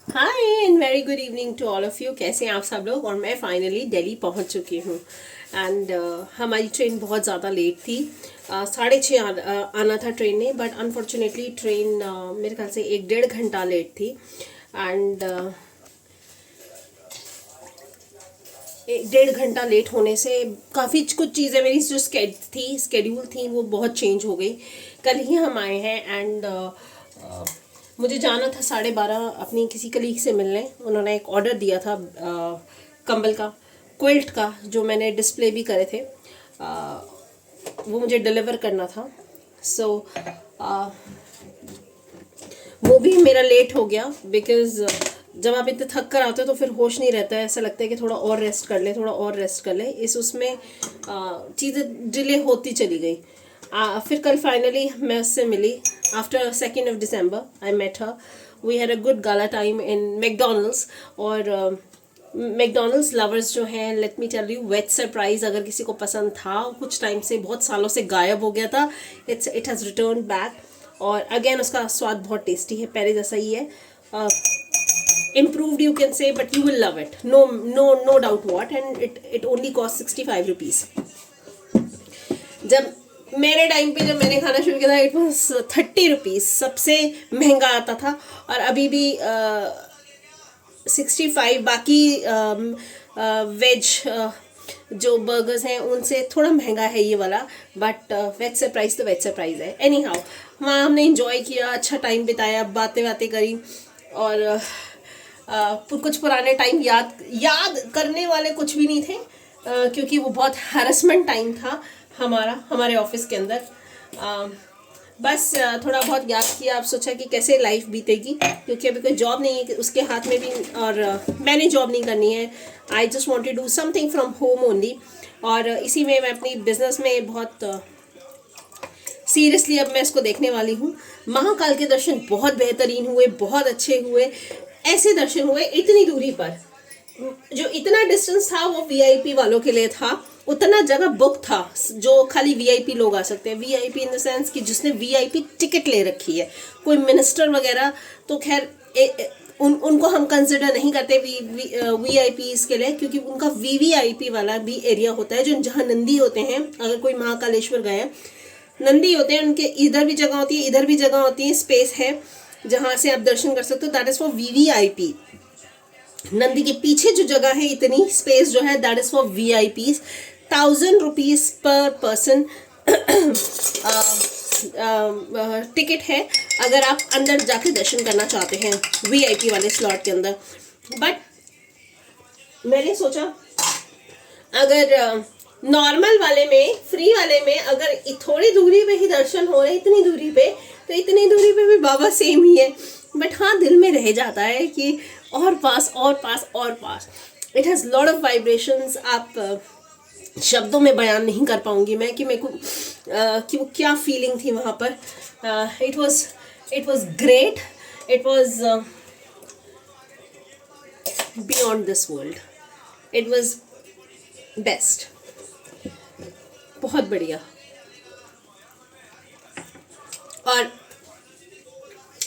Hi and very good evening to all of you. कैसे हैं आप सब लोग। और मैं फाइनली दिल्ली पहुंच चुकी हूँ एंड हमारी ट्रेन बहुत ज़्यादा लेट थी। 6:30 आना था ट्रेन ने, बट अनफॉर्चुनेटली ट्रेन मेरे ख्याल से 1-1.5 घंटा लेट थी। एंड 1-1.5 घंटा लेट होने से काफ़ी कुछ चीज़ें मेरी जो स्केड्यूल थी वो बहुत चेंज हो गई। कल ही हम आए हैं एंड मुझे जाना था 12:30 अपनी किसी कलीग से मिलने। उन्होंने एक ऑर्डर दिया था कंबल का, क्विल्ट का, जो मैंने डिस्प्ले भी करे थे। वो मुझे डिलीवर करना था। सो वो भी मेरा लेट हो गया बिकॉज जब आप इतने थक कर आते हो तो फिर होश नहीं रहता है। ऐसा लगता है कि थोड़ा और रेस्ट कर ले, थोड़ा और रेस्ट कर ले। इस उसमें चीज़ें डिले होती चली गई। फिर कल फाइनली मैं उससे मिली। After 2nd of December I met her. We had a good gala time in McDonald's. और मैकडोनल्ड्स लवर्स जो हैं, let me tell you, veg surprise अगर किसी को पसंद था, कुछ टाइम से, बहुत सालों से गायब हो गया था, इट हैज़ रिटर्न बैक। और अगेन उसका स्वाद बहुत टेस्टी है, पहले जैसा ही है। improved you can say, but you will love it, no doubt what. And it only cost 65 rupees. जब मेरे टाइम पे जब मैंने खाना शुरू किया था, इट वॉज 30 रुपीज़, सबसे महंगा आता था। और अभी भी 65। बाकी वेज जो बर्गर्स हैं उनसे थोड़ा महंगा है ये वाला, बट वेज सरप्राइज तो वेज सरप्राइज है। एनी हाउ, वहाँ हमने इंजॉय किया, अच्छा टाइम बिताया, बातें बातें करी। और कुछ पुराने टाइम याद करने वाले कुछ भी नहीं थे, क्योंकि वो बहुत हैरेसमेंट टाइम था हमारे ऑफिस के अंदर। बस थोड़ा बहुत याद किया। आप सोचा कि कैसे लाइफ बीतेगी, क्योंकि अभी कोई जॉब नहीं है उसके हाथ में भी, और मैंने जॉब नहीं करनी है। I just want to do something from home only. और इसी में मैं अपनी बिजनेस में बहुत सीरियसली अब मैं इसको देखने वाली हूँ। महाकाल के दर्शन बहुत बेहतरीन हुए, बहुत अच्छे हुए। ऐसे दर्शन हुए इतनी दूरी पर, जो इतना डिस्टेंस था वो वीआईपी वालों के लिए था। उतना जगह बुक था जो खाली वीआईपी लोग आ सकते हैं। वीआईपी इन द सेंस कि जिसने वीआईपी टिकट ले रखी है। कोई मिनिस्टर वगैरह तो खैर उनको हम कंसिडर नहीं करते वीआईपी के लिए, क्योंकि उनका वीवीआईपी वाला भी एरिया होता है, जो जहाँ नंदी होते हैं। अगर कोई महाकालेश्वर गए, नंदी होते हैं, उनके इधर भी जगह होती है, इधर भी जगह होती है, स्पेस है जहाँ से आप दर्शन कर सकते हो। That is for VVIP. Nandi के पीछे जो जगह है, इतनी स्पेस जो है, that is for VIPs. 1000 rupees per person ticket है अगर आप अंदर जाके दर्शन करना चाहते हैं वीआईपी वाले स्लॉट के अंदर। बट मैंने सोचा अगर नॉर्मल वाले में, फ्री वाले में, अगर थोड़ी दूरी पे ही दर्शन हो रहे, इतनी दूरी पे, तो इतनी दूरी पे भी बाबा सेम ही है। बट हाँ, दिल में रह जाता है कि और पास और पास और पास। It has lot of vibrations. आप शब्दों में बयान नहीं कर पाऊंगी मैं कि मेरे को कि वो क्या फीलिंग थी वहाँ पर। It was great. It was beyond this world. It was best, बहुत बढ़िया। और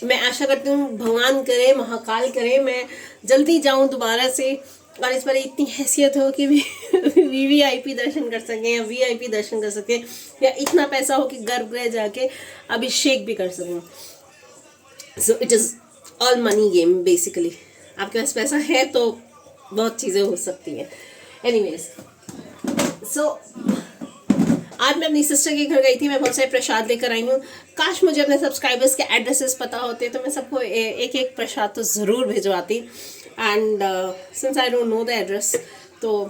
मैं आशा करती हूँ भगवान करे, महाकाल करे, मैं जल्दी जाऊँ दोबारा से, और इस बार इतनी हैसियत हो कि वीवीआईपी दर्शन कर सकें या वीआईपी दर्शन कर सकें, या इतना पैसा हो कि गर्भगृह जाके अभिषेक भी कर सकूँ। So it is all money game basically. आपके पास पैसा है तो बहुत चीज़ें हो सकती हैं। एनीवेज, सो आज मैं अपनी सिस्टर के घर गई थी। मैं बहुत सारे प्रसाद लेकर आई हूँ। काश मुझे अपने सब्सक्राइबर्स के एड्रेसेस पता होते तो मैं सबको एक एक प्रसाद तो ज़रूर भिजवाती। And since I don't know the address, तो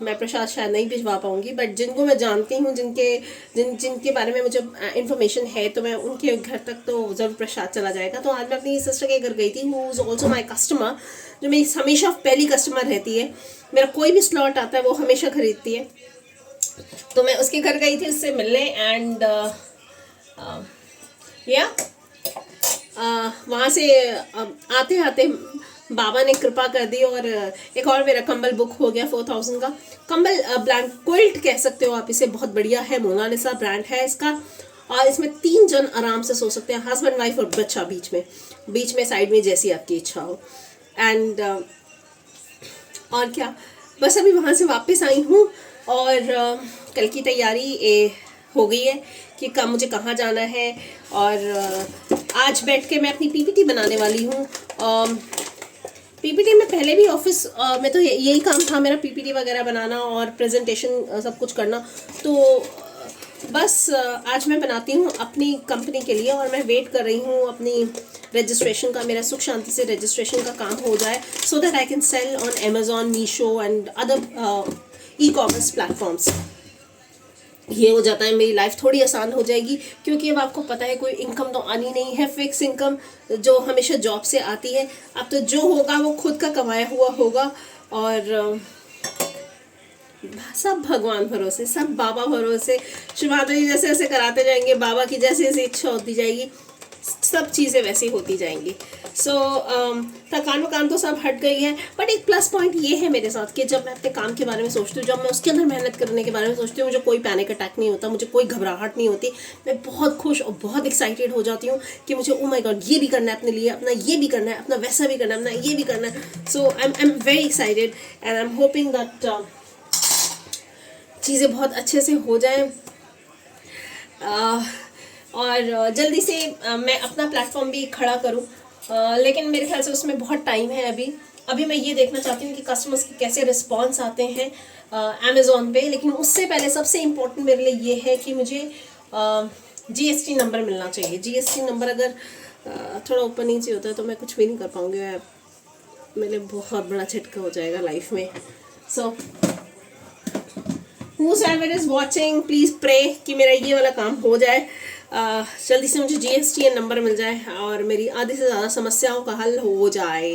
मैं प्रसाद शायद नहीं भिजवा पाऊँगी। बट जिनको मैं जानती हूँ, जिनके बारे में मुझे इंफॉर्मेशन है, तो मैं उनके घर तक तो ज़रूर प्रसाद चला जाएगा। तो आज मैं अपनी सिस्टर के घर गई थी, who is also my customer, जो मेरी हमेशा पहली कस्टमर रहती है। मेरा कोई भी स्लॉट आता है वो हमेशा खरीदती है। तो मैं उसके घर गई थी उससे मिलने। एंड या वहाँ से आते आते बाबा ने कृपा कर दी, और एक और मेरा कंबल बुक हो गया 4000 का कंबल। ब्लैंक क्विल्ट कह सकते हो आप इसे, बहुत बढ़िया है। मोनालिसा ब्रांड है इसका। और इसमें 3 जन आराम से सो सकते हैं, हस्बैंड वाइफ और बच्चा बीच में साइड में, जैसी आपकी इच्छा हो। एंड और क्या, बस अभी वहाँ से वापस आई हूँ और कल की तैयारी हो गई है कि कब मुझे कहाँ जाना है। और आज बैठ के मैं अपनी पीपीटी बनाने वाली हूँ। पीपीटी में पहले भी ऑफिस में तो यही काम था मेरा, पीपीटी वगैरह बनाना और प्रेजेंटेशन सब कुछ करना। तो बस आज मैं बनाती हूँ अपनी कंपनी के लिए और मैं वेट कर रही हूँ अपनी रजिस्ट्रेशन का, मेरा सुख शांति से रजिस्ट्रेशन का काम हो जाए, so that I can sell on Amazon, Meesho and other e-commerce platforms. ये हो जाता है, मेरी लाइफ थोड़ी आसान हो जाएगी, क्योंकि अब आपको पता है कोई इनकम तो आनी नहीं है, फिक्स इनकम जो हमेशा जॉब से आती है। अब तो जो होगा वो खुद का कमाया हुआ होगा और सब भगवान भरोसे, सब बाबा भरोसे। शुभाता जी जैसे जैसे कराते जाएंगे, बाबा की जैसे जैसे इच्छा होती जाएगी, सब चीज़ें वैसी होती जाएंगी। सो थकान वकान तो सब हट गई है। बट एक प्लस पॉइंट ये है मेरे साथ कि जब मैं अपने काम के बारे में सोचती हूँ, जब मैं उसके अंदर मेहनत करने के बारे में सोचती हूँ, मुझे कोई पैनिक अटैक नहीं होता, मुझे कोई घबराहट नहीं होती। मैं बहुत खुश और बहुत एक्साइटेड हो जाती हूँ कि मुझे ओ माय गॉड ये भी करना है अपने लिए, अपना ये भी करना है, अपना वैसा भी करना है, अपना ये भी करना है। So I am very excited and I am hoping that चीज़ें बहुत अच्छे से हो जाएं और जल्दी से मैं अपना प्लेटफॉर्म भी खड़ा करूं। लेकिन मेरे ख्याल से उसमें बहुत टाइम है अभी मैं ये देखना चाहती हूँ कि कस्टमर्स के कैसे रिस्पॉन्स आते हैं अमेज़ॉन पे। लेकिन उससे पहले सबसे इम्पोर्टेंट मेरे लिए ये है कि मुझे जीएसटी नंबर मिलना चाहिए। जीएसटी नंबर अगर थोड़ा ऊपर नीचे होता है तो मैं कुछ भी नहीं कर पाऊँगी, मेरे लिए बहुत बड़ा झटका हो जाएगा लाइफ में। सो whoever is watching please pray कि मेरा ये वाला काम हो जाए, जल्दी से मुझे जीएसटी नंबर मिल जाए और मेरी आधी से ज़्यादा समस्याओं का हल हो जाए।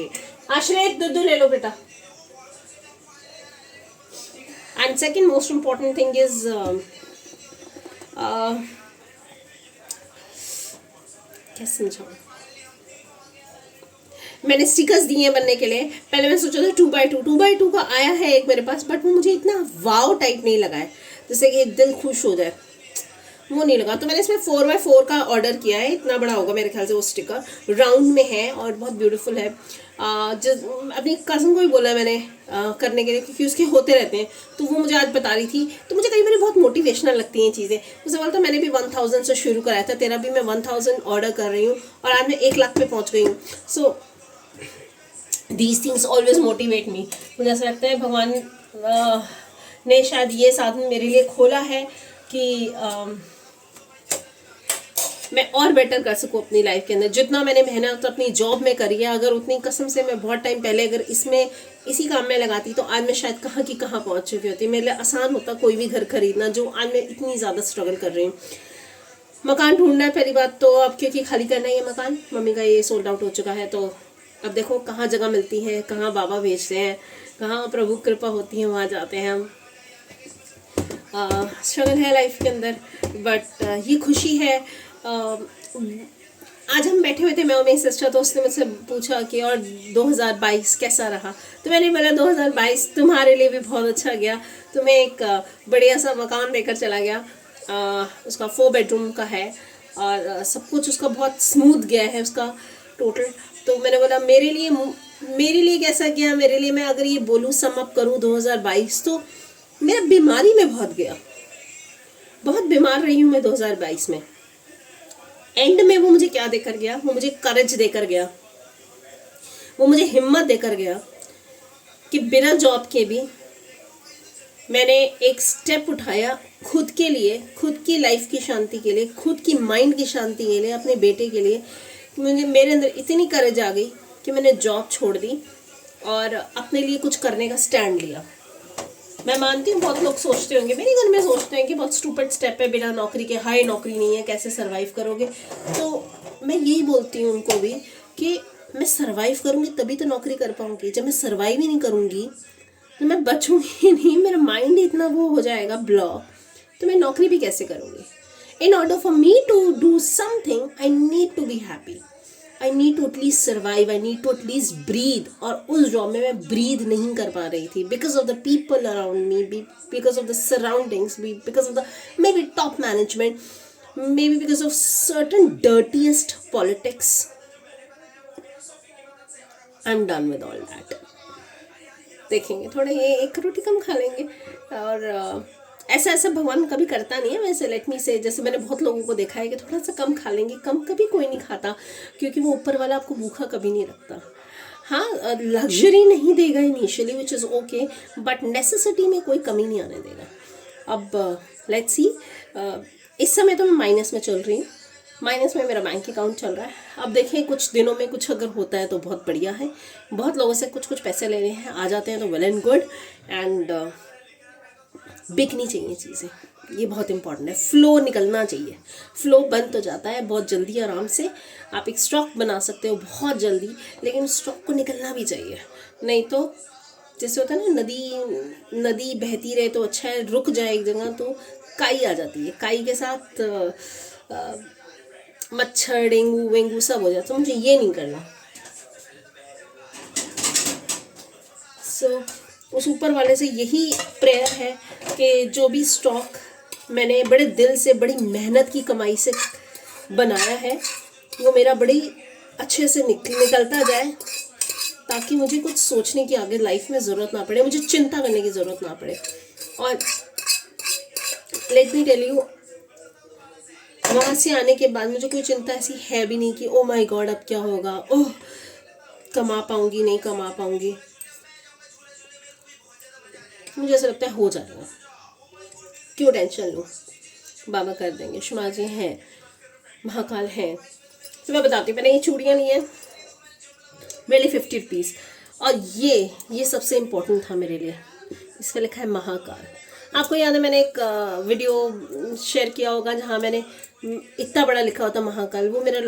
आश्रय दूध ले लो बेटा। And second most important thing is कैसे समझाऊँ, मैंने स्टिकर्स दिए हैं बनने के लिए। पहले मैं सोचा था 2x2 का आया है एक मेरे पास, बट वो मुझे इतना वाव टाइप नहीं लगा है जैसे कि दिल खुश हो जाए, वो नहीं लगा। तो मैंने इसमें 4x4 का ऑर्डर किया है, इतना बड़ा होगा मेरे ख्याल से। वो स्टिकर राउंड में है और बहुत ब्यूटीफुल है। अपनी कज़न को भी बोला मैंने करने के लिए, क्योंकि उसके होते रहते हैं। तो वो मुझे आज बता रही थी, तो मुझे कई बार बहुत मोटिवेशनल लगती हैं चीज़ें। उससे बोला था मैंने भी 1000 से शुरू कराया था, तेरा भी मैं 1000 ऑर्डर कर रही हूँ और आज मैं 1 लाख पे पहुँच गई हूँ। So these things always motivate me. मुझे ऐसा लगता है भगवान ने शायद ये साधन मेरे लिए खोला है कि मैं और बेटर कर सकूँ अपनी लाइफ के अंदर। जितना मैंने मेहनत अपनी जॉब में करी है, अगर उतनी कसम से मैं बहुत टाइम पहले अगर इसी काम में लगाती तो आज मैं शायद कहाँ की कहाँ पहुँच चुकी होती। मेरे लिए आसान होता कोई भी घर खरीदना, जो आज मैं इतनी ज़्यादा स्ट्रगल कर रही हूँ। मकान ढूंढना है पहली बात तो, अब क्योंकि खाली करना है ये मकान, मम्मी का ये सोल्ड आउट हो चुका है। तो अब देखो कहाँ जगह मिलती है, कहाँ बाबा भेजते हैं, कहाँ प्रभु कृपा होती है, वहाँ जाते हैं हम। स्ट्रगल है लाइफ के अंदर, बट ये खुशी है। आज हम बैठे हुए थे, मैं और मेरी सिस्टर, तो उसने मुझसे पूछा कि और 2022 कैसा रहा। तो मैंने बोला 2022 तुम्हारे लिए भी बहुत अच्छा गया, तुम्हें एक बढ़िया सा मकान देकर चला गया। उसका 4 बेडरूम का है और सब कुछ उसका बहुत स्मूथ गया है उसका टोटल। तो मैंने बोला मेरे लिए कैसा गया, मेरे लिए मैं अगर ये बोलूँ सम अप करूँ 2022, तो मेरा बीमारी में बहुत गया, बहुत बीमार रही हूँ मैं 2022 में। एंड में वो मुझे क्या देकर गया, वो मुझे करेज देकर गया, वो मुझे हिम्मत देकर गया कि बिना जॉब के भी मैंने एक स्टेप उठाया खुद के लिए, खुद की लाइफ की शांति के लिए, खुद की माइंड की शांति के लिए, अपने बेटे के लिए। मेरे अंदर इतनी करेज आ गई कि मैंने जॉब छोड़ दी और अपने लिए कुछ करने का स्टैंड लिया। मैं मानती हूँ बहुत लोग सोचते होंगे, मेरे घर में सोचते हैं कि बहुत स्टूपिड स्टेप है, बिना नौकरी के, हाई नौकरी नहीं है, कैसे सर्वाइव करोगे। तो मैं यही बोलती हूँ उनको भी कि मैं सर्वाइव करूँगी तभी तो नौकरी कर पाऊँगी। जब मैं सर्वाइव ही नहीं करूँगी तो मैं बचूँगी नहीं, मेरा माइंड इतना वो हो जाएगा ब्लॉक, तो मैं नौकरी भी कैसे करूँगी। In order for me to do something, I need to be happy. I need to at least survive. I need to at least breathe. और उस जॉब में मैं breathe नहीं कर पा रही थी because of the people around me, because of the surroundings, because of the maybe top management. maybe because of certain dirtiest politics. I'm done with all that. देखेंगे थोड़ा, ये एक रोटी कम खा लेंगे। और ऐसा ऐसा भगवान कभी करता नहीं है वैसे, लेट मी से, जैसे मैंने बहुत लोगों को देखा है कि थोड़ा सा कम खा लेंगे, कम कभी कोई नहीं खाता, क्योंकि वो ऊपर वाला आपको भूखा कभी नहीं रखता। हाँ, लग्जरी नहीं देगा initially, which is okay, but necessity में कोई कमी नहीं आने देगा। अब लेट्स सी, इस समय तो मैं माइनस में चल रही हूँ, माइनस में मेरा बैंक अकाउंट चल रहा है। अब देखें कुछ दिनों में कुछ अगर होता है तो बहुत बढ़िया है, बहुत लोगों से कुछ कुछ पैसे लेने हैं, आ जाते हैं तो well and good, and bikini चाहिए चीज़ें, ये बहुत इंपॉर्टेंट है। फ्लो निकलना चाहिए, फ्लो बन तो जाता है बहुत जल्दी आराम से, आप एक स्टॉक बना सकते हो बहुत जल्दी, लेकिन स्टॉक को निकलना भी चाहिए, नहीं तो जैसे होता है ना, नदी बहती रहे तो अच्छा है, रुक जाए एक जगह तो काई आ जाती है, काई के साथ मच्छर, डेंगू वेंगू सब हो जाता है, तो मुझे ये नहीं करना। सो उस ऊपर वाले से यही प्रेयर है कि जो भी स्टॉक मैंने बड़े दिल से, बड़ी मेहनत की कमाई से बनाया है, वो मेरा बड़ी अच्छे से निकलता जाए, ताकि मुझे कुछ सोचने की आगे लाइफ में ज़रूरत ना पड़े, मुझे चिंता करने की ज़रूरत ना पड़े। और लेट मी टेल यू, वहाँ से आने के बाद मुझे कोई चिंता ऐसी है भी नहीं कि ओ माय गॉड अब क्या होगा, ओह कमा पाऊँगी नहीं कमा पाऊँगी। मुझे ऐसा लगता है हो जाएगा, क्यों टेंशन लूँ, बाबा कर देंगे, शुमा जी हैं, महाकाल हैं। तो मैं बताती हूँ, मैंने ये चूड़ियाँ ली हैं मेरे लिए 50 रुपीज़, और ये सबसे इम्पोर्टेंट था मेरे लिए, इस पर लिखा है महाकाल। आपको याद है मैंने एक वीडियो शेयर किया होगा जहाँ मैंने इतना बड़ा लिखा होता महाकाल, वो मेरा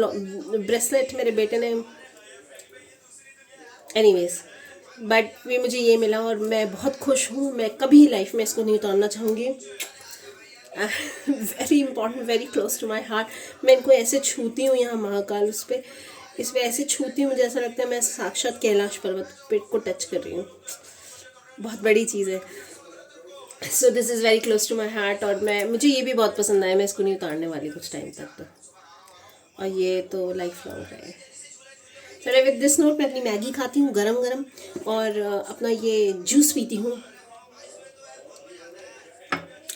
ब्रेसलेट मेरे बेटे ने, एनीवेज, बट भी मुझे ये मिला और मैं बहुत खुश हूँ। मैं कभी लाइफ में इसको नहीं उतारना चाहूँगी। Very important, very close to my heart. मैं इनको ऐसे छूती हूँ यहाँ महाकाल, इस पर ऐसे छूती हूँ, मुझे ऐसा लगता है मैं साक्षात कैलाश पर्वत पे को टच कर रही हूँ। बहुत बड़ी चीज़ है। So this is very close to my heart, और मुझे ये भी बहुत पसंद आया। मैं इसको नहीं उतारने वाली कुछ टाइम तक तो, और ये तो लाइफ लॉन्ग है। चलिए विद दिस नोट मैं अपनी मैगी खाती हूँ गरम गरम, और अपना ये जूस पीती हूँ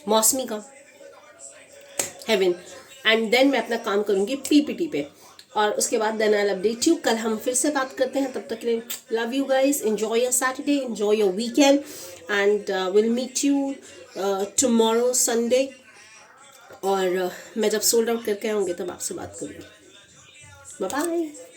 मौसमी का, हेवन, एंड देन मैं अपना काम करूँगी पीपीटी पे, और उसके बाद then I will update you. कल हम फिर से बात करते हैं, तब तक के लिए love you guys, enjoy your Saturday, enjoy your weekend, and will meet you tomorrow Sunday. और मैं जब सोल्ड आउट करके आऊँगी तब आपसे बात करूँगी। Bye bye.